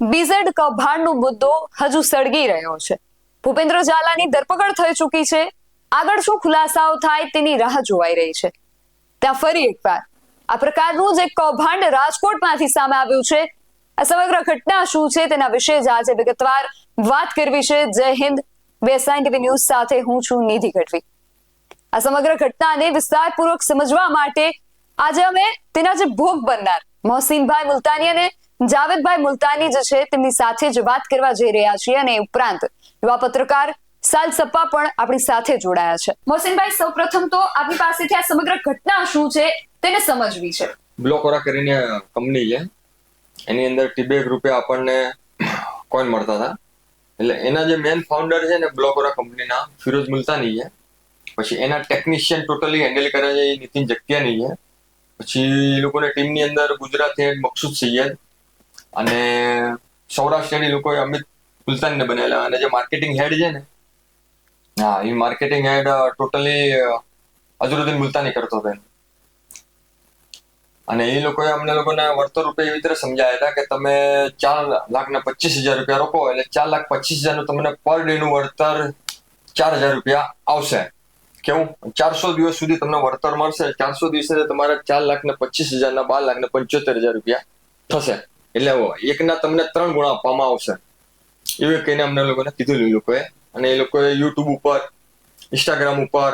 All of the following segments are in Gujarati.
બીઝેડ કૌભાંડનો મુદ્દો હજુ સળગી રહ્યો છે. ભૂપેન્દ્ર ઝાલાની ધરપકડ થઈ ચૂકી છે. આગળ શું ખુલાસાઓ થાય તેની રાહ જોવાઈ રહી છે. ત્યાં ફરી એકવાર આ પ્રકારનું જ એક કૌભાંડ રાજકોટમાંથી સામે આવ્યું છે. આ સમગ્ર ઘટના શું છે તેના વિશે જ આજે વિગતવાર વાત કરવી છે. જય હિન્દ, બેસાઈન ટીવી ન્યૂઝ સાથે હું છું નિધિ ગઢવી. આ સમગ્ર ઘટનાને વિસ્તારપૂર્વક સમજવા માટે આજે અમે તેના જે ભોગ બનનાર મોહસીનભાઈ મુલતાની અને જાવેદભાઈ મુલતાની જે છે તેમની સાથે જ વાત કરવા જઈ રહ્યા છીએ અને ઉપરાંત યુવા પત્રકાર સાલ સપ્પા પણ આપણી સાથે જોડાયા છે. મોહસીનભાઈ, સૌપ્રથમ તો આપની પાસેથી આ સમગ્ર ઘટના શું છે તેને સમજવી છે. બ્લોકોરા કરીને કંપની છે, એની અંદર ટીબેક રૂપે આપણને કોઈન મળતા હતા. એટલે એના જે મેન ફાઉન્ડર છે ને બ્લોકોરા કંપનીના ફિરોઝ મુલતાની છે. પછી એના ટેકનિશિયન ટોટલી હેન્ડલ કરે છે એ નીતિન જગતિયાની છે. પછી એ લોકોની ટીમની અંદર ગુજરાતથી મકસૂદ સૈયદ અને સૌરાષ્ટ્રની લોકોએ અમિત મુલતાનીને બનાવેલા. અને જે માર્કેટિંગ હેડ છે ને, હા, એ માર્કેટિંગ હેડ ટોટલી અઝરુદ્દીન મુલતાની કરતો હતો. અને એ લોકોએ અમને લોકોને વળતર રૂપે એવી રીતે સમજાયા હતા કે તમે 4,25,000 રૂપિયા રોકો એટલે 4,25,000 તમને પર ડે નું વળતર 4,000 રૂપિયા આવશે. કેવું 400 દિવસ સુધી તમને વળતર મળશે. 400 દિવસે તમારે 4,25,000 ના 12,75,000 રૂપિયા થશે. એટલે એકના તમને 3 ગુણા આપવામાં આવશે એવું કહીને અમને લોકોને કીધેલું એ લોકોએ. અને એ લોકોએ યુટ્યુબ ઉપર, ઇન્સ્ટાગ્રામ ઉપર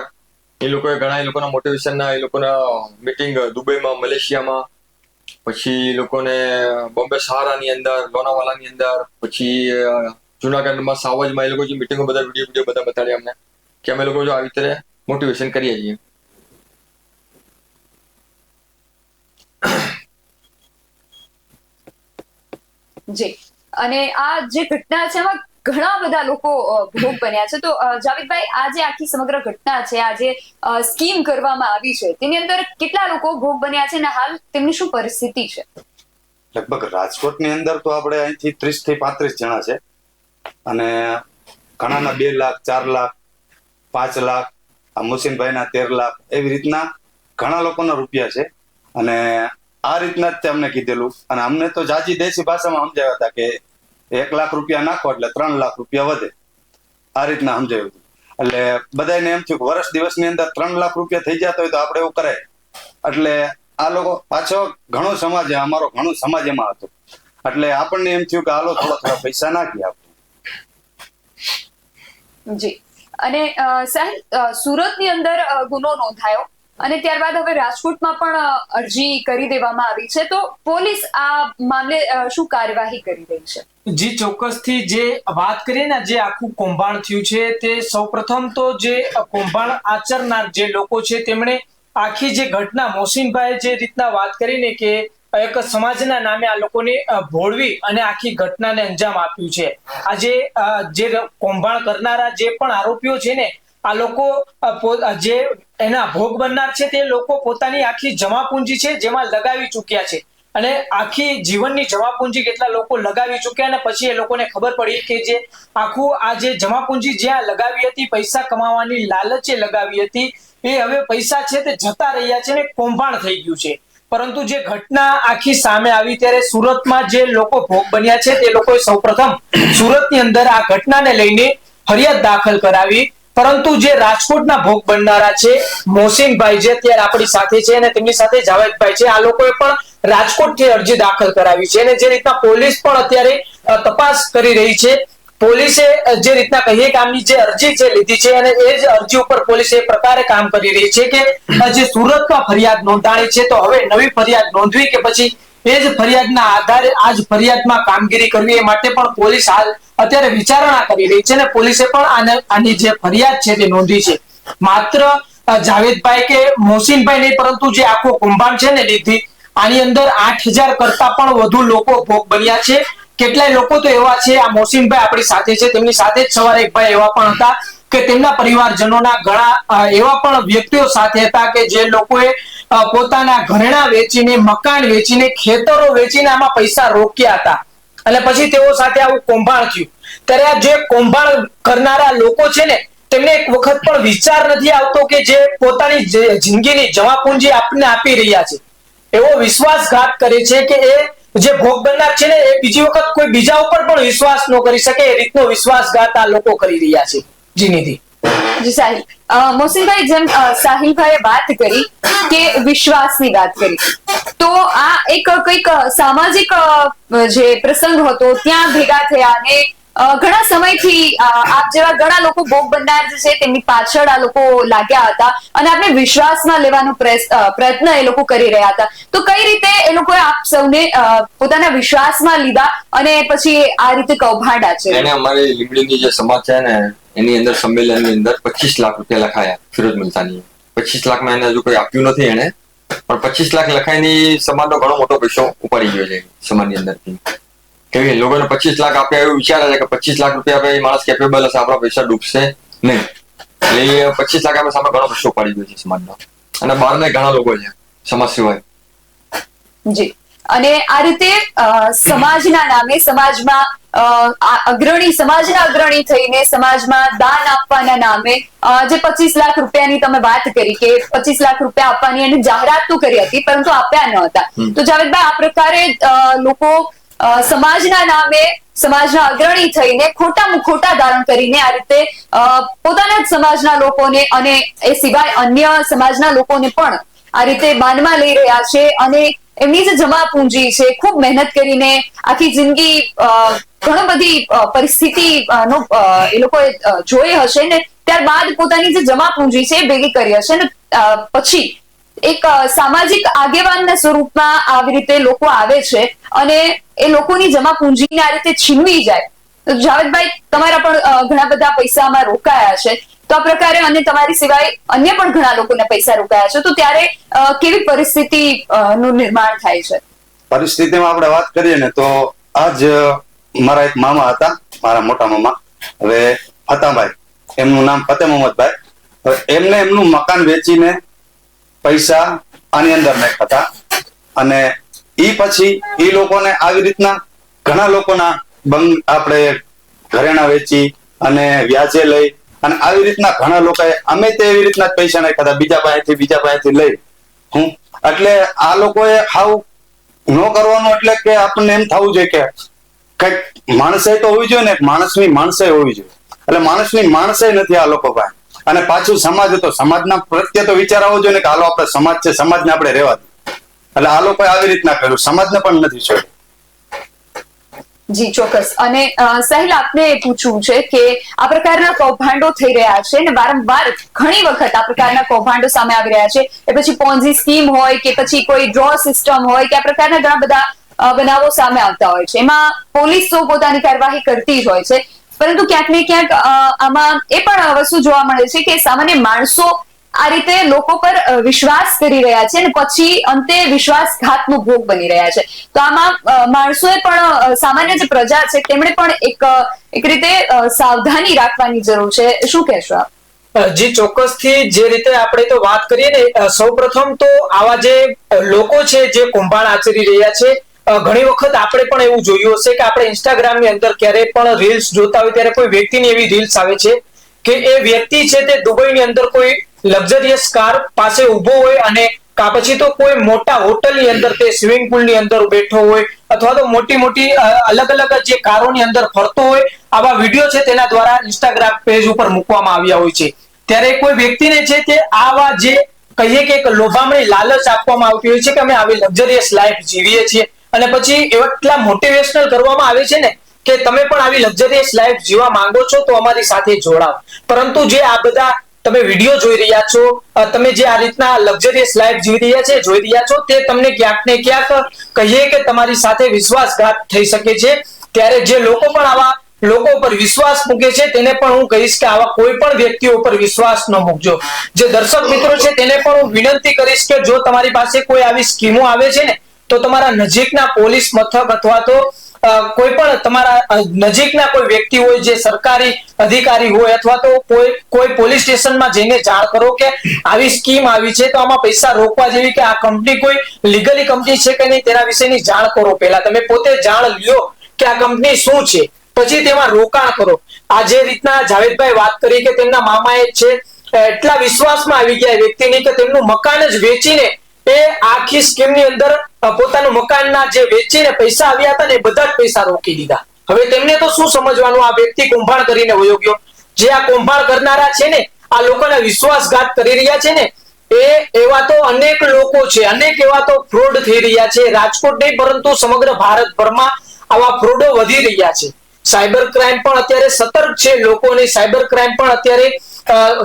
એ લોકોએ ઘણા એ લોકોના મોટિવેશનના એ લોકોના મીટિંગ દુબઈમાં, મલેશિયામાં, પછી એ લોકોને બોમ્બે સહારાની અંદર, લોનાવાલાની અંદર, પછી જુનાગઢમાં સાવજમાં એ લોકો જે મીટિંગો બધા વિડીયો બધા બતાડ્યા અમને કે અમે લોકો જો આવી રીતે મોટિવેશન કરીએ છીએ. જી, અને આ જે ઘટના છે એમાં ઘણા બધા લોકો ભોગ બન્યા છે. તો જાવેદભાઈ, આ જે આખી સમગ્ર ઘટના છે, આ જે સ્કીમ કરવામાં આવી છે તેની અંદર કેટલા લોકો ભોગ બન્યા છે અને હાલ તેમની શું પરિસ્થિતિ છે? લગભગ રાજકોટની અંદર તો આપણે અહીંથી 30 થી 35 જણા છે. અને ઘણાના 2 લાખ, 4 લાખ, 5 લાખ, આ મોહસીનભાઈના 13 લાખ, એવી રીતના ઘણા લોકોના રૂપિયા છે. અને આ રીતના જ અમને કીધેલું. અને અમને તો જાજી દેશી ભાષામાં સમજાવ્યા હતા કે 1 લાખ રૂપિયા નાખો એટલે 3 લાખ રૂપિયા વધે. આ રીતના સમજાવ્યું હતું. એટલે બધાને એમ થયું કે વર્ષ દિવસની અંદર 3 લાખ રૂપિયા થઈ જતા હોય તો આપણે એવું કરાય. એટલે આ લોકો પાછો ઘણો સમાજ, અમારો ઘણો સમાજ એમાં હતો. એટલે આપણને એમ થયું કે હાલો થોડા પૈસા નાખીએ આપણે. જી, અને સાહેબ, સુરતની અંદર ગુનો નોંધાયો અને ત્યારબાદ હવે રાજકોટમાં પણ અરજી કરી દેવામાં આવી છે. તો પોલીસ આ મામલે શું કાર્યવાહી કરી રહી છે? જી, ચોક્કસથી જે વાત કરીએ ને, જે આખું કૌભાંડ થયું છે તે સૌપ્રથમ તો જે કૌભાંડ આચરનાર જે લોકો છે તેમણે આખી જે ઘટના, મોહસીનભાઈએ જે રીતના વાત કરીને કે એક સમાજના નામે આ લોકોને ભોળવી અને આખી ઘટનાને અંજામ આપ્યું છે. આજે જે કૌભાંડ કરનારા જે પણ આરોપીઓ છે ને, આ લોકો જે એના ભોગ બનનાર છે તે લોકો પોતાની આખી જમાપૂંજી છે જેમાં લગાવી ચૂક્યા છે. અને આખી જીવનની જમાપૂંજી કેટલા લોકો લગાવી ચૂક્યા અને પછી એ લોકોને ખબર પડી કે જે આખું આ જે જમાપૂંજી જ્યાં લગાવી હતી, પૈસા કમાવાની લાલચે લગાવી હતી, એ હવે પૈસા છે તે જતા રહ્યા છે ને કૌભાંડ થઈ ગયું છે. પરંતુ જે ઘટના આખી સામે આવી ત્યારે સુરતમાં જે લોકો ભોગ બન્યા છે તે લોકોએ સૌપ્રથમ સુરતની અંદર આ ઘટનાને લઈને ફરિયાદ દાખલ કરાવી. પરંતુ જે રાજકોટના ભોગ બનનારા છે મોહસીનભાઈ જે અત્યારે આપણી સાથે છે અને તેમની સાથે જાવેદભાઈ છે, આ લોકોએ પણ રાજકોટથી અરજી દાખલ કરાવી છે. અને જે રીતના પોલીસ પણ અત્યારે તપાસ કરી રહી છે. પોલીસે જે રીતના કહીએ કે આમની જે અરજી છે લીધી છે અને એ જ અરજી ઉપર પોલીસ એ પ્રકારે કામ કરી રહી છે કે જે સુરતમાં ફરિયાદ નોંધાણી છે તો હવે નવી ફરિયાદ નોંધવી કે પછી એ જ ફરિયાદના આધારે આ જ ફરિયાદમાં કામગીરી કરવી, એ માટે પણ પોલીસ હાલ અત્યારે વિચારણા કરી રહી છે. અને પોલીસે પણ આની જે ફરિયાદ છે તે નોંધી છે. માત્ર જાવેદભાઈ કે મોહસીનભાઈ નહીં, પરંતુ જે આખો કૌભાંડ છે ને લીધી, આની અંદર 8,000 કરતા પણ વધુ લોકો ભોગ બન્યા છે. કેટલાય લોકો તો એવા છે, આ મોહસીનભાઈ આપણી સાથે છે, તેમની સાથે જ સવારે એક ભાઈ એવા પણ હતા કે તેમના પરિવારજનોના ઘણા એવા પણ વ્યક્તિઓ સાથે હતા કે જે લોકોએ પોતાના ઘરેણા વેચીને, મકાન વેચીને, ખેતરો વેચીને આમાં પૈસા રોક્યા હતા. અને પછી તેઓ સાથે આવું કૌભાંડ થયું. ત્યારે આ જે કૌભાંડ કરનારા લોકો છે ને, તેમને એક વખત પણ વિચાર નથી આવતો કે જે પોતાની જિંદગીની જમાપૂંજી આપને આપી રહ્યા છે, એવો વિશ્વાસઘાત કરે છે કે એ જે ભોગ બનનાર છે ને એ બીજી વખત કોઈ બીજા ઉપર પણ વિશ્વાસ ન કરી શકે એ રીતનો વિશ્વાસઘાત આ લોકો કરી રહ્યા છે. જી નિધિ. જી સાહિલ. મોહસિનભાઈ, જેમ સાહિલભાઈએ વાત કરી કે વિશ્વાસની વાત કરી, તો આ એક કંઈક સામાજિક જે પ્રસંગ હતો ત્યાં ભેગા થયા અને ઘણા સમયથી આપ જેવા ઘણા લોકો ભોગ બનનાર જે છે તેમની પાછળ આ લોકો લાગ્યા હતા અને આપણે વિશ્વાસમાં લેવાનો પ્રયત્ન એ લોકો કરી રહ્યા હતા. તો કઈ રીતે એ લોકોએ આપ સૌને પોતાના વિશ્વાસમાં લીધા અને પછી આ રીતે કૌભાંડ આચર્યું? એને અમારી લીંબડીની જે સમાજ છે ને એની અંદર સંમેલનની અંદર 25 લાખ રૂપિયા લખાયા ફિરોજ મુલતાની. 25 લાખમાં એને હજુ કોઈ આપ્યું નથી એને, પણ 25 લાખ લખાઈની સમાજનો ઘણો મોટો પૈસો ઉપાડી ગયો છે સમાજની અંદરથી. કેવી લોકોને 25 લાખ આપ્યા એવું વિચારે છે કે 25 લાખ રૂપિયા આપે એ માણસ કેપેબલ હશે, આપણા પૈસા ડૂબશે નહીં. એટલે એ 25 લાખ આપે સામે ઘણો પૈસો ઉપાડી ગયો છે સમાજનો. અને બહારના ઘણા લોકો છે સમાજ સિવાય. જી. અને આ રીતે સમાજના નામે સમાજમાં સમાજના અગ્રણી થઈને સમાજમાં દાન આપવાના નામે જે 25 લાખ રૂપિયાની તમે વાત કરી કે 25 લાખ રૂપિયા આપવાની એની જાહેરાત તો કરી હતી પરંતુ આપ્યા ન હતા. તો જાવેદભાઈ, આ પ્રકારે લોકો સમાજના નામે સમાજના અગ્રણી થઈને ખોટા ધારણ કરીને આ રીતે પોતાના જ સમાજના લોકોને અને એ સિવાય અન્ય સમાજના લોકોને પણ આ રીતે બાનમાં લઈ રહ્યા છે અને એમની જે જમા પૂંજી છે ખૂબ મહેનત કરીને આખી જિંદગી ઘણી બધી પરિસ્થિતિ એ લોકોએ જોઈ હશે ને ત્યારબાદ પોતાની જે જમા પૂંજી છે એ ભેગી કરી હશે ને પછી એક સામાજિક આગેવાનના સ્વરૂપમાં આવી રીતે લોકો આવે છે અને એ લોકોની જમા પૂંજીને આ રીતે છીનવી જાય. તો જાવેદભાઈ, તમારા પણ ઘણા બધા પૈસામાં રોકાયા છે, તો આ પ્રકારે અને તમારી સિવાય અન્ય પણ ઘણા લોકોના પૈસા રોકાયા છે, તો ત્યારે કેવી પરિસ્થિતિ નું નિર્માણ થાય છે? પરિસ્થિતિમાં આપણે વાત કરીએ ને તો આજ મારા એક મામા હતા, મારા મોટા મામા, હવે ફતાભાઈ, એમનું નામ ફતેહ મોહમ્મદભાઈ. હવે એમને એમનું મકાન વેચીને પૈસા આની અંદર નાખ્યા હતા અને ઈ પછી ઈ લોકોને આવી રીતના ઘણા લોકોના આપણે ઘરેણા વેચી અને વ્યાજે લઈ અને આવી રીતના ઘણા લોકોએ અમે તે એવી રીતના પૈસા નાખ્યા હતા બીજા પાસેથી લઈ. એટલે આ લોકોએ હાવ ન કરવાનું, એટલે કે આપણને એમ થવું જોઈએ કે કઈક માણસાઈ તો હોવી જોઈએ ને, માણસની માણસાઈ હોવી જોઈએ. એટલે માણસની માણસાઈ નથી આ લોકો પાસે. અને પાછું સમાજ હતો, સમાજના પ્રત્યે તો વિચાર આવવો જોઈએ ને કે હાલો આપણે સમાજ છે, સમાજને આપણે રહેવા દઈએ. એટલે આ લોકોએ આવી રીતના કર્યું, સમાજને પણ નથી છોડ્યું. જી ચોક્કસ. અને સાહિલ, આપને પૂછવું છે કે આ પ્રકારના કૌભાંડો થઈ રહ્યા છે ને વારંવાર ઘણી વખત આ પ્રકારના કૌભાંડો સામે આવી રહ્યા છે, એ પછી પોન્ઝી સ્કીમ હોય કે પછી કોઈ ડ્રો સિસ્ટમ હોય કે આ પ્રકારના ઘણા બધા બનાવો સામે આવતા હોય છે. એમાં પોલીસ તો પોતાની કાર્યવાહી કરતી જ હોય છે, પરંતુ ક્યાંક ને ક્યાંક આમાં એ પણ વસ્તુ જોવા મળે છે કે સામાન્ય માણસો આ રીતે લોકો પર વિશ્વાસ કરી રહ્યા છે અને પછી અંતે વિશ્વાસઘાતનો ભોગ બની રહ્યા છે. તો આમાં માણસોએ પણ, સામાન્ય જે પ્રજા છે તેમણે પણ એક રીતે સાવધાની રાખવાની જરૂર છે. શું કહેશો આપ? જી ચોક્કસથી. જે રીતે આપણે તો વાત કરીએ ને, સૌપ્રથમ તો આવા જે લોકો છે જે કૌભાંડ આચરી રહ્યા છે, ઘણી વખત આપણે પણ એવું જોયું હશે કે આપણે ઇન્સ્ટાગ્રામની અંદર ક્યારે પણ રીલ્સ જોતા હોય ત્યારે કોઈ વ્યક્તિની એવી રીલ્સ આવે છે કે એ વ્યક્તિ છે તે દુબઈની અંદર કોઈ લક્ઝરિયસ કાર પાસે ઉભો હોય અને કા પછી તો કોઈ મોટા હોટલની અંદર તે સ્વિમિંગ પુલની અંદર બેઠો હોય અથવા તો મોટી મોટી અલગ અલગ જે કારોની અંદર ફરતો હોય. આવા વિડીયો છે તેના દ્વારા ઇન્સ્ટાગ્રામ પેજ ઉપર મૂકવામાં આવ્યા હોય છે. ત્યારે કોઈ વ્યક્તિને છે તે આવા જે કહીએ કે એક લોભામણી લાલચ આપવામાં આવતી હોય છે કે અમે આવી લક્ઝરિયસ લાઈફ જીવીએ છીએ અને પછી એટલા મોટિવેશનલ કરવામાં આવે છે ને કે તમે પણ આવી લક્ઝરિયસ લાઈફ જીવવા માંગો છો તો અમારી સાથે જોડાઓ. પરંતુ જે આ બધા તમે વિડીયો જોઈ રહ્યા છો, તમે જે આ રીતના લક્ઝરિયસ લાઈફ જીવી રહ્યા છે, જોઈ રહ્યા છો, તે તમને ક્યાંક ને ક્યાંક કહીએ કે તમારી સાથે વિશ્વાસઘાત થઈ શકે છે. ત્યારે જે લોકો પણ આવા લોકો પર વિશ્વાસ મૂકે છે તેને પણ હું કહીશ કે આવા કોઈ પણ વ્યક્તિઓ પર વિશ્વાસ ન મૂકજો. જે દર્શક મિત્રો છે તેને પણ હું વિનંતી કરીશ કે જો તમારી પાસે કોઈ આવી સ્કીમો આવે છે ને તો તમારા નજીકના પોલીસ મથક અથવા તો કોઈ પણ તમારા નજીકના કોઈ વ્યક્તિ હોય જે સરકારી અધિકારી હોય અથવા તો કોઈ પોલીસ સ્ટેશનમાં જઈને જાણ કરો કે આવી સ્કીમ આવી છે તો આમાં પૈસા રોકવા જેવી કે આ કંપની કોઈ લીગલી કંપની છે કે નહીં તેના વિશેની જાણ કરો. પહેલા તમે પોતે જાણ લ્યો કે આ કંપની શું છે, પછી તેમાં રોકાણ કરો. આ જે રીતના જાવેદભાઈ વાત કરી કે તેમના મામાએ છે એટલા વિશ્વાસમાં આવી ગયા વ્યક્તિની કે તેમનું મકાન જ વેચીને એ આખી સ્કીમની અંદર પોતાનું મકાનના જે વેચીને પૈસા આવ્યા હતા ને એ બધા જ પૈસા રોકી દીધા. હવે તેમને તો શું સમજવાનું, આ વ્યક્તિ કૌભાંડ કરીને વયો ગયો. જે આ કૌભાંડ કરનારા છે ને, આ લોકોના વિશ્વાસઘાત કરી રહ્યા છે ને, એવા તો અનેક લોકો છે, અનેક એવા તો ફ્રોડ થઈ રહ્યા છે. રાજકોટ નહીં પરંતુ સમગ્ર ભારતભરમાં આવા ફ્રોડો વધી રહ્યા છે. સાયબર ક્રાઇમ પણ અત્યારે સતર્ક છે. લોકોને સાયબર ક્રાઇમ પણ અત્યારે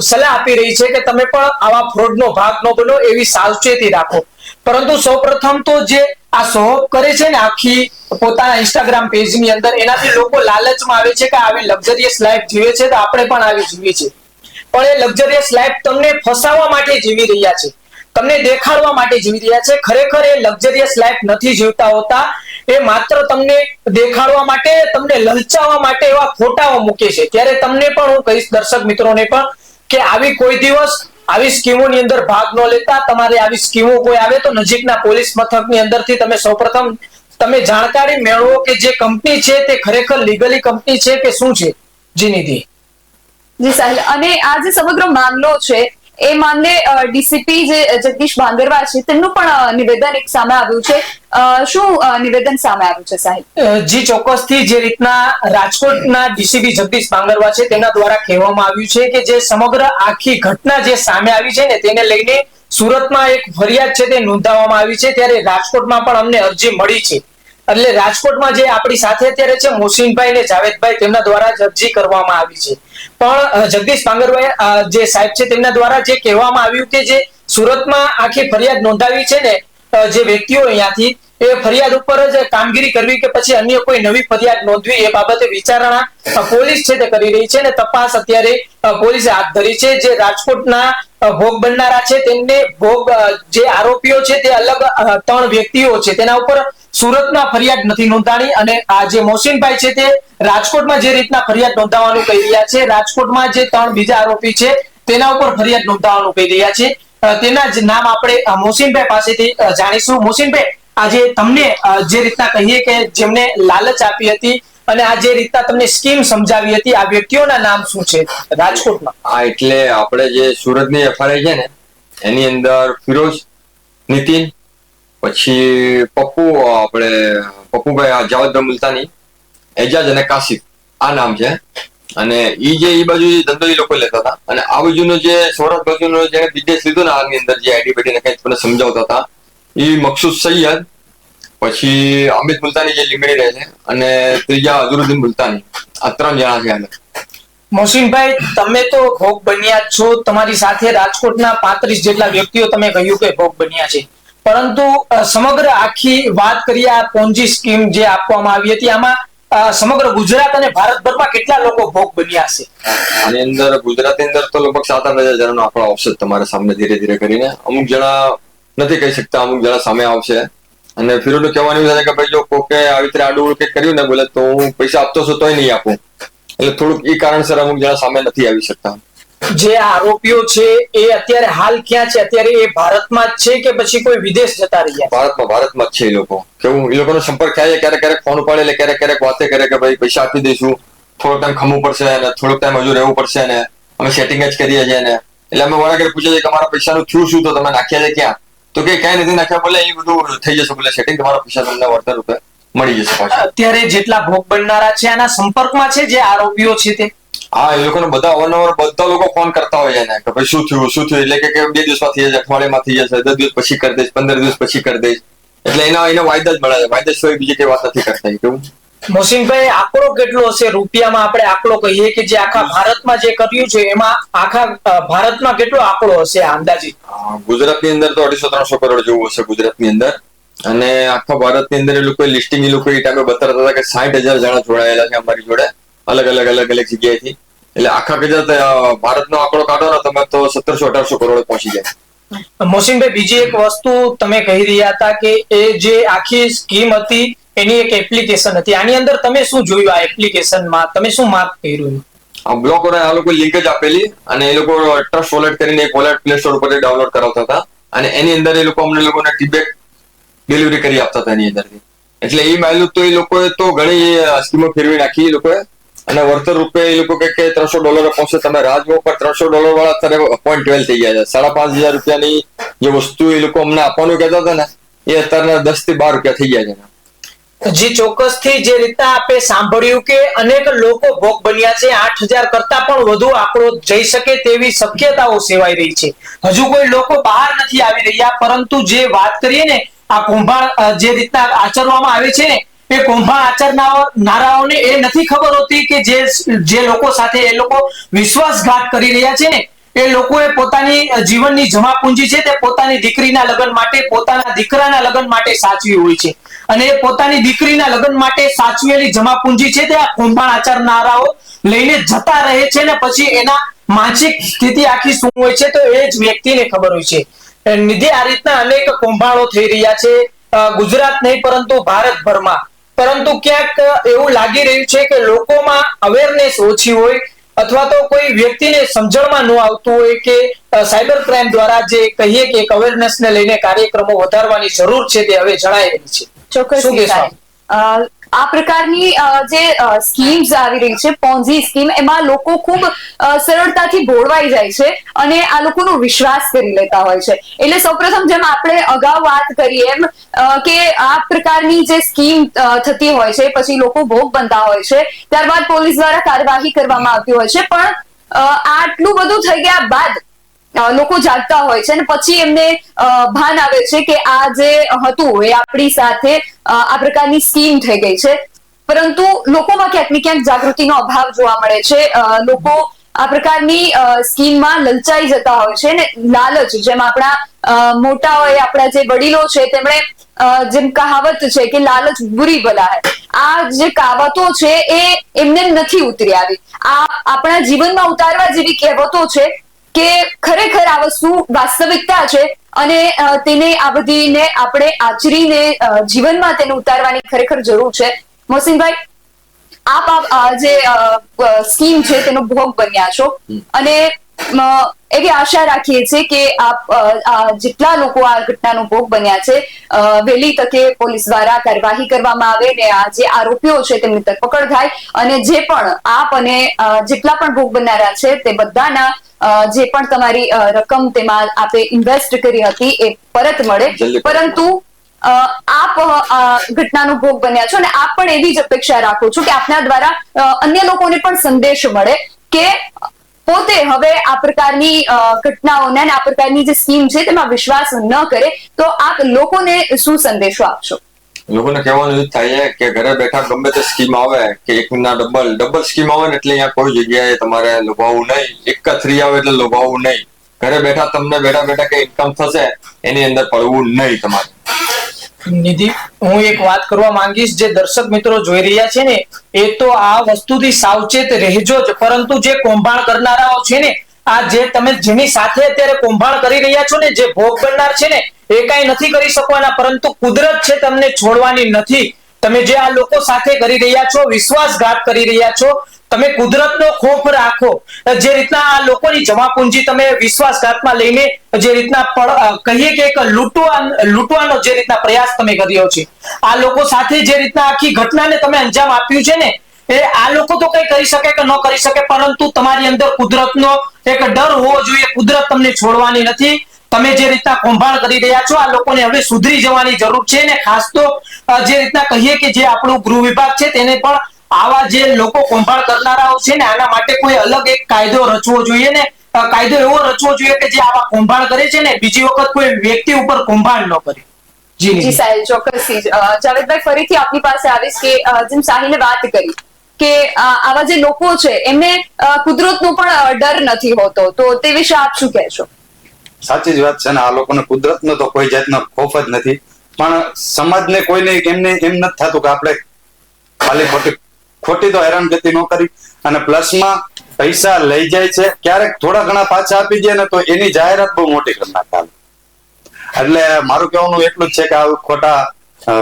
સલાહ આપી રહી છે કે તમે પણ આવા ફ્રોડનો ભાગ ન બનો, એવી સાવચેતી રાખો. પરંતુ સૌપ્રથમ તો જે આ શો ઓફ કરે છે ને આખી પોતાના ઇન્સ્ટાગ્રામ પેજની અંદર, એનાથી લોકો લાલચમાં આવે છે કે આવી લક્ઝરિયસ લાઈફ જીવે છે તો આપણે પણ આવી જીવી છે. પણ એ લક્ઝરિયસ લાઈફ તમને ફસાવવા માટે જીવી રહ્યા છે, તમને દેખાડવા માટે જીવી રહ્યા છે. ખરેખર એ લક્ઝરિયસ લાઈફ નથી જીવતા હોતા, એ માત્ર તમને દેખાડવા માટે, તમને લલચાવવા માટે એવા ફોટાઓ મૂકે છે. ત્યારે તમને પણ હું કહીશ, દર્શક મિત્રોને પણ, કે આવી કોઈ દિવસ આવી સ્કીમોની અંદર ભાગ ન લેતા. તમારે આવી સ્કીમો કોઈ આવે તો નજીકના પોલીસ મથકની અંદરથી તમે સૌપ્રથમ તમે જાણકારી મેળવો કે જે કંપની છે તે ખરેખર લીગલી કંપની છે કે શું છે. જી નિધિ. જી સાહેબ, અને આ જે સમગ્ર મામલો છે એ મામલે ડીસીપી જે જગદીશ ભાંગરવા છે તેમનું પણ નિવેદન એક સામે આવ્યું છે. શું નિવેદન સામે આવ્યું છે સાહેબ? જી ચોક્કસથી, જે રીતના રાજકોટના ડીસીપી જગદીશ ભાંગરવા છે તેના દ્વારા કહેવામાં આવ્યું છે કે જે સમગ્ર આખી ઘટના જે સામે આવી છે ને તેને લઈને સુરતમાં એક ફરિયાદ છે તે નોંધાવવામાં આવી છે. ત્યારે રાજકોટમાં પણ અમને અરજી મળી છે. એટલે રાજકોટમાં જે આપણી સાથે અત્યારે છે મોહસિનભાઈ ને જાવેદભાઈ, તેમના દ્વારા જ અરજી કરવામાં આવી છે. પણ જગદીશ ભાંગરભાઈ જે સાહેબ છે તેમના દ્વારા જે કહેવામાં આવ્યું કે જે સુરતમાં આખી ફરિયાદ નોંધાવી છે ને જે વ્યક્તિઓ અહીંયાથી, એ ફરિયાદ ઉપર જ કામગીરી કરવી કે પછી અન્ય કોઈ નવી ફરિયાદ નોંધવી, એ બાબતે વિચારણા પોલીસ છે તે કરી રહી છે. અને તપાસ અત્યારે પોલીસે હાથ ધરી છે. જે રાજકોટના ભોગ બનનારા છે તેમને જે આરોપીઓ છે તે અલગ 3 વ્યક્તિઓ છે, તેના ઉપર સુરતમાં ફરિયાદ નથી નોંધાણી. અને આ જે મોહસિનભાઈ છે તે રાજકોટમાં જે રીતના ફરિયાદ નોંધાવવાનું કહી રહ્યા છે, રાજકોટમાં જે 3 બીજા આરોપી છે તેના ઉપર ફરિયાદ નોંધાવવાનું કહી રહ્યા છે. તેના જ નામ આપણે મોહસિનભાઈ પાસેથી જાણીશું. મોહસિનભાઈ, આજે તમને જે રીતના કહીએ કે જેમને લાલચ આપી હતી અને આ જે રીતના તમને સ્કીમ સમજાવી હતી, આ વ્યક્તિઓના નામ શું છે રાજકોટમાં? એટલે આપણે જે સુરતની એફઆરઆઈ છે ને એની અંદર ફિરોઝ, નીતિન, પછી પપ્પુભાઈ જાવેદભાઈ મુલતાની, એજાજ અને કાશિફ, આ નામ છે. અને ઈ બાજુ ધંધો એ લોકો લેતા હતા. અને આ બાજુનો જે સૌરાષ્ટ્ર બાજુનો જેને બિઝનેસ લીધો ને આની અંદર જે આઈડી બેટીને કંઈક મને સમજાવતા હતા, એ મકસૂદ સૈયદ, પછી અમિત મુલતાની જે લીમડી રહે છે, અને ત્રીજા અઝરુદ્દીન મુલતાની. આ 3 જણા છે. આને મોહસિનભાઈ, તમે તો ભોગ બન્યા છો, તમારી સાથે રાજકોટના 35 જેટલા વ્યક્તિઓ તમે કહ્યું કે ભોગ બન્યા છે. પરંતુ સમગ્ર આખી વાત કરીએ આ પોન્જી સ્કીમ જે આપવામાં આવી હતી, આમાં સમગ્ર ગુજરાત અને ભારતભરમાં કેટલા લોકો ભોગ બન્યા હશે? આની અંદર ગુજરાતની અંદર તો લગભગ 7-8 હજાર જણાનો આંકડો આવશે તમારા સામે ધીરે ધીરે કરીને. અમુક જણા નથી કહી શકતા, અમુક જણા સામે આવશે. અને ફિરોનું કહેવાનું છે કે ભાઈ જો કોકે આવી રીતે આડું કંઈક કર્યું ને બોલે તો હું પૈસા આપતો છું તોય નહીં આપું. એટલે થોડુંક એ કારણસર અમુક જણા સામે નથી આવી શકતા. જે આરોપીઓ છે એ અત્યારે હાલ ક્યાં છે? અત્યારે એ ભારતમાં જ છે કે પછી કોઈ વિદેશ જતા રહ્યા? ભારતમાં જ છે. એ લોકો કેવું, એ લોકોનો સંપર્ક થાય છે, ક્યારેક ફોન ઉપાડે, એટલે ક્યારેક વાતે કરે કે ભાઈ પૈસા આપી દઈશું, થોડો ટાઈમ ખમવું પડશે અને થોડોક ટાઈમ હજુ રહેવું પડશે ને અમે સેટિંગ જ કરીએ છીએ ને. એટલે અમે વારાઘડી પૂછે છે કે અમારા પૈસાનું થયું શું, તો તમે નાખ્યા છે ક્યાં? તો કે ક્યાંય નથી નાખ્યા. બોલે એ બધું થઈ જશે, બોલે સેટિંગ, તમારા પૈસા તમને વળતર રૂપે મળી જશે પાછા. અત્યારે જેટલા ભોગ બનનારા છે આના સંપર્કમાં છે જે આરોપીઓ છે તે? હા, એ લોકોને બધા અવારનવાર બધા લોકો ફોન કરતા હોય છે કે ભાઈ શું થયું, એટલે કે 2 દિવસમાં થઈ જશે, અઠવાડિયામાં થઈ જશે, 10 દિવસ પછી કરી દઈશ, 15 દિવસ પછી કરી દઈશ. એટલે એના વાયદા જ મળે છે. વાયદા સિવાય બીજી કઈ વાત નથી કરતા. કેવું મોહસિનભાઈ, આંકડો કેટલો હશે રૂપિયામાં? આપણે આંકડો કહીએ કે જે આખા ભારતમાં જે કર્યું છે એમાં આખા ભારતમાં કેટલો આંકડો હશે અંદાજિત? ગુજરાતની અંદર તો 250-300 કરોડ જેવું હશે ગુજરાતની અંદર. અને આખા ભારતની અંદર એ લોકો લિસ્ટિંગ એ લોકો એ ટાઈમે બતાવતા હતા કે 60,000 જણા જોડાયેલા છે અમારી જોડે અલગ અલગ જગ્યાએથી. એટલે આખા કદાચ ભારતનો આંકડો કાઢો ને તમે તો 1700-1800 કરોડ પહોંચી જાય. મોહસિનભાઈ, બીજી એક વસ્તુ તમે કહી રહ્યા હતા કે એ જે આખી સ્કીમ હતી એની એક એપ્લિકેશન હતી. આની અંદર તમે શું જોયું? આ એપ્લિકેશનમાં તમે શું માર્ક કર્યું? બ્લોક આ લોકો લિંક જ આપેલી અને એ લોકો ટ્રસ્ટ વોલેટ કરીને એક વોલેટ પ્લે સ્ટોર ઉપર ડાઉનલોડ કરાવતા હતા. અને એની અંદર એ લોકો અમને લોકોને ટીબેક ડિલિવરી કરી આપતા હતા એની અંદરથી. એટલે એ માયલું તો એ લોકોએ તો ઘણી સ્કીમો ફેરવી નાખી એ લોકોએ. અને વળતર રૂપે એ લોકો કે $300 પહોંચે. તમે રાહ જુઓ, પણ $300 વાળા અત્યારે 0.12 થઈ ગયા છે. 5,500 રૂપિયાની જે વસ્તુ એ લોકો અમને આપવાનું કહેતા હતા ને એ અત્યારના 10 થી 12 રૂપિયા થઈ ગયા છે. જી ચોક્કસથી જે રીતના આપણે સાંભળ્યું કે અનેક લોકો ભોગ બન્યા છે, 8,000 કરતા પણ વધુ આંકડો જઈ શકે તેવી શક્યતાઓ સેવાઈ રહી છે. હજુ કોઈ લોકો બહાર નથી આવી રહ્યા, પરંતુ જે વાત કરીએ ને આ કૌભાંડ જે રીતના આચરવામાં આવે છે ને, એ કૌભાંડ આચરનારાઓને એ નથી ખબર હોતી કે જે લોકો સાથે એ લોકો વિશ્વાસઘાત કરી રહ્યા છે ને, એ લોકોએ પોતાની જીવનની જમા પૂંજી છે તે પોતાની દીકરીના લગ્ન માટે, પોતાના દીકરાના લગ્ન માટે સાચવી હોય છે, અને પોતાની દીકરીના લગ્ન માટે સાચવેલી જમા પૂંજી છે તે આ કૌભાંડ આચરનારાઓ લઈને જતા રહે છે, ને પછી એના માનસિક સ્થિતિ આખી શું હોય છે તો એ જ વ્યક્તિને ખબર હોય છે. નિધિ, આ રીતના અનેક કૌભાંડો થઈ રહ્યા છે ગુજરાત નહીં પરંતુ ભારતભરમાં, પરંતુ ક્યાંક એવું લાગી રહ્યું છે કે લોકોમાં અવેરનેસ ઓછી હોય, અથવા તો કોઈ વ્યક્તિને સમજણમાં ન આવતું હોય કે સાયબર ક્રાઇમ દ્વારા જે કહીએ કે એક અવેરનેસ ને લઈને કાર્યક્રમો વધારવાની જરૂર છે તે હવે જણાઈ રહી છે. ચોક્કસ શું કહેશો? આ પ્રકારની જે સ્કીમ્સ આવી રહી છે, પોન્ઝી સ્કીમ, એમાં લોકો ખૂબ સરળતાથી ભોળવાઈ જાય છે અને આ લોકોનો વિશ્વાસ કરી લેતા હોય છે. એટલે સૌપ્રથમ જેમ આપણે અગાઉ વાત કરી એમ કે આ પ્રકારની જે સ્કીમ થતી હોય છે, પછી લોકો ભોગ બનતા હોય છે, ત્યારબાદ પોલીસ દ્વારા કાર્યવાહી કરવામાં આવતી હોય છે, પણ આટલું બધું થઈ ગયા બાદ લોકો જાગતા હોય છે અને પછી એમને ભાન આવે છે કે આ જે હતું એ આપણી સાથે આ પ્રકારની સ્કીમ થઈ ગઈ છે. પરંતુ લોકોમાં ક્યાંક ને ક્યાંક જાગૃતિનો અભાવ જોવા મળે છે. લોકો આ પ્રકારની સ્કીમમાં લલચાઈ જતા હોય છે ને લાલચ, જેમ આપણા મોટા હોય, આપણા જે વડીલો છે તેમણે જેમ કહાવત છે કે લાલચ બુરી બલા હૈ, આ જે કહાવતો છે એ એમને નથી ઉતરી આવી. આ આપણા જીવનમાં ઉતારવા જેવી કહેવતો છે કે ખરેખર આ વસ્તુ વાસ્તવિકતા છે અને તેને આ બધીને આપણે આચરીને જીવનમાં તેને ઉતારવાની ખરેખર જરૂર છે. મોહસિનભાઈ, આપ જે સ્કીમ છે તેનો ભોગ બન્યા છો અને એવી આશા રાખીએ છીએ કે આપ જેટલા લોકો આ ઘટનાનો ભોગ બન્યા છે વહેલી તકે પોલીસ દ્વારા કાર્યવાહી કરવામાં આવે ને આ જે આરોપીઓ છે તેમની ધરપકડ થાય અને જે પણ આપ અને જેટલા પણ ભોગ બનનારા છે તે બધાના જે પણ તમારી રકમ તેમાં આપે ઇન્વેસ્ટ કરી હતી એ પરત મળે. પરંતુ આપ ઘટનાનો ભોગ બન્યા છો અને આપ પણ એવી જ અપેક્ષા રાખો છો કે આપના દ્વારા અન્ય લોકોને પણ સંદેશ મળે કે પોતે હવે આ પ્રકારની ઘટનાઓને અને આ પ્રકારની જે સ્કીમ છે તેમાં વિશ્વાસ ન કરે. તો આપ લોકોને શું સંદેશો આપશો? લોકોને કહેવાનું એ થાય કે ઘરે બેઠા ગમે તે સ્કીમ આવે કે એકના ડબલ સ્કીમ આવે ને એટલે અહીંયા કોઈ જગ્યાએ તમારે લોભાવવું નહીં. એક જ 3 આવે એટલે લોભાવવું નહીં. ઘરે બેઠા તમને બેઠા કે ઇન્કમ થશે એની અંદર પડવું નહીં તમારે. નિધિ, હું એક વાત કરવા માંગીશ, જે દર્શક મિત્રો જોઈ રહ્યા છે ને એ તો આ વસ્તુથી સાવચેત રહેજો જ, પરંતુ જે કૌભાંડ કરનારાઓ છે ને, આ જે તમે જેની સાથે અત્યારે કૌભાંડ કરી રહ્યા છો ને, જે ભોગ બનનાર છે ને, એ કઈ નથી કરી શકવાના, પરંતુ કુદરત છે તમને છોડવાની નથી. તમે જે આ લોકો સાથે કરી રહ્યા છો, વિશ્વાસઘાત કરી રહ્યા છો, તમે કુદરતનો ખોફ રાખો. જે રીતના આ લોકોની જમા પૂંજી તમે વિશ્વાસઘાતમાં લઈને જે રીતના કહીએ કે એક લૂંટવાનો જે રીતના પ્રયાસ તમે કર્યો છે, આ લોકો સાથે જે રીતના આખી ઘટનાને તમે અંજામ આપ્યું છે ને, એ આ લોકો તો કઈ કરી શકે કે ન કરી શકે, પરંતુ તમારી અંદર કુદરતનો એક ડર હોવો જોઈએ. કુદરત તમને છોડવાની નથી. તમે જે રીતના કૌભાંડ કરી રહ્યા છો, આ લોકોને હવે સુધરી જવાની જરૂર છે ને ખાસ તો જે રીતના કહીએ કે જે આપણું ગૃહ વિભાગ છે તેને પણ આવા જે લોકો કૌભાંડ કરનારાઓ છે ને આના માટે કોઈ અલગ એક કાયદો રચવો જોઈએ ને, કાયદો એવો રચવો જોઈએ કે જે આવા કૌભાંડ કરે છે ને બીજી વખત કોઈ વ્યક્તિ ઉપર કૌભાંડ ન કરે. જી સાહેબ, ચોક્કસથી. જાવેદભાઈ, ફરીથી આપની પાસે આવીશ કે જેમ સાહિલે વાત કરી કે આવા જે લોકો છે એમને કુદરતનો પણ ડર નથી હોતો, તો તે વિશે આપ શું કહેશો? સાચી જ વાત છે ને, આ લોકોને કુદરતનો તો કોઈ જાતનો ખોફ જ નથી, પણ સમાજને કોઈને એમને એમ નથી થતું કે આપણે ખાલી ખોટી તો હેરાનગતિ ન કરી અને પ્લસમાં પૈસા લઈ જાય છે, ક્યારેક થોડા ઘણા પાછા આપી દે ને તો એની જાહેરાત બહુ મોટી કરી નાખે. એટલે મારું કહેવાનું એટલું જ છે કે આ ખોટા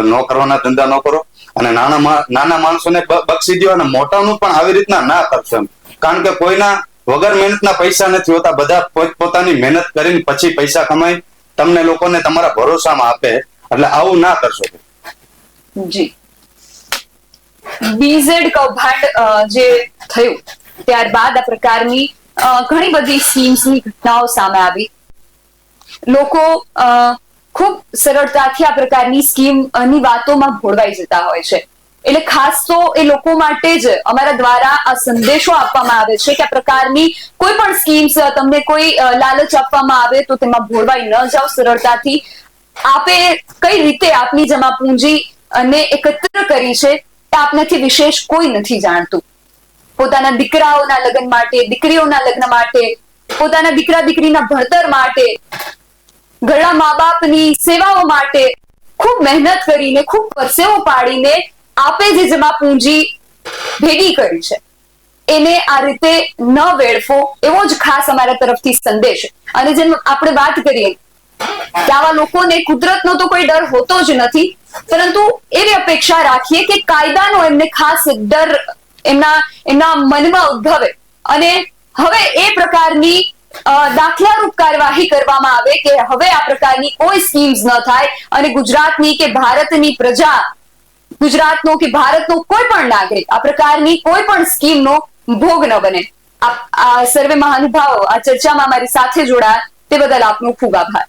ન કરવાના ધંધા ન કરો અને નાના માણસોને બક્ષી દો અને મોટાનું પણ આવી રીતના ના કરશો, કારણ કે કોઈના વગર મહેનતના પૈસા નથી હોતા. બધા પોતપોતાની મહેનત કરીને પછી પૈસા કમાઈ તમને લોકોને તમારા ભરોસામાં આપે, એટલે આવું ના કરશો. જી, બીઝેડ કૌભાંડ જે થયું ત્યારબાદ આ પ્રકારની ઘણી બધી સ્કીમ્સની ઘટનાઓ સામે આવી. લોકો ખૂબ સરળતાથી આ પ્રકારની સ્કીમની વાતોમાં ભોળવાઈ જતા હોય છે. એટલે ખાસ તો એ લોકો માટે જ અમારા દ્વારા આ સંદેશો આપવામાં આવે છે કે આ પ્રકારની કોઈ પણ સ્કીમ્સ તમને કોઈ લાલચ આપવામાં આવે તો તેમાં ભોળવાઈ ન જાઓ સરળતાથી. આપે કઈ રીતે આપની જમા પૂંજી અને એકત્ર કરી છે તે આપનાથી વિશેષ કોઈ નથી જાણતું. પોતાના દીકરાઓના લગ્ન માટે, દીકરીઓના લગ્ન માટે, પોતાના દીકરા દીકરીના ભણતર માટે, ઘણા મા બાપની સેવાઓ માટે ખૂબ મહેનત કરીને, ખૂબ પરસેવો પાડીને આપે જે જમા પૂંજી ભેગી કરી છે એને આ રીતે ન વેડફો, એવો જ ખાસ અમારા તરફથી સંદેશ. અને જેમ આપણે વાત કરીએ કે આવા લોકોને કુદરતનો તો કોઈ ડર હોતો જ નથી, પરંતુ એવી અપેક્ષા રાખીએ કે કાયદાનો એમને ખાસ ડર એમના મનમાં ઉદ્ભવે અને હવે એ પ્રકારની દાખલારૂપ કાર્યવાહી કરવામાં આવે કે હવે આ પ્રકારની કોઈ સ્કીમ્સ ન થાય અને ગુજરાતની કે ભારતની પ્રજા, ગુજરાતનો કે ભારતનો કોઈ પણ નાગરિક આ પ્રકારની કોઈ પણ સ્કીમનો ભોગ ન બને. આ સર્વે મહાનુભાવો આ ચર્ચામાં મારી સાથે જોડાયા તે બદલ આપનો ખૂબ આભાર.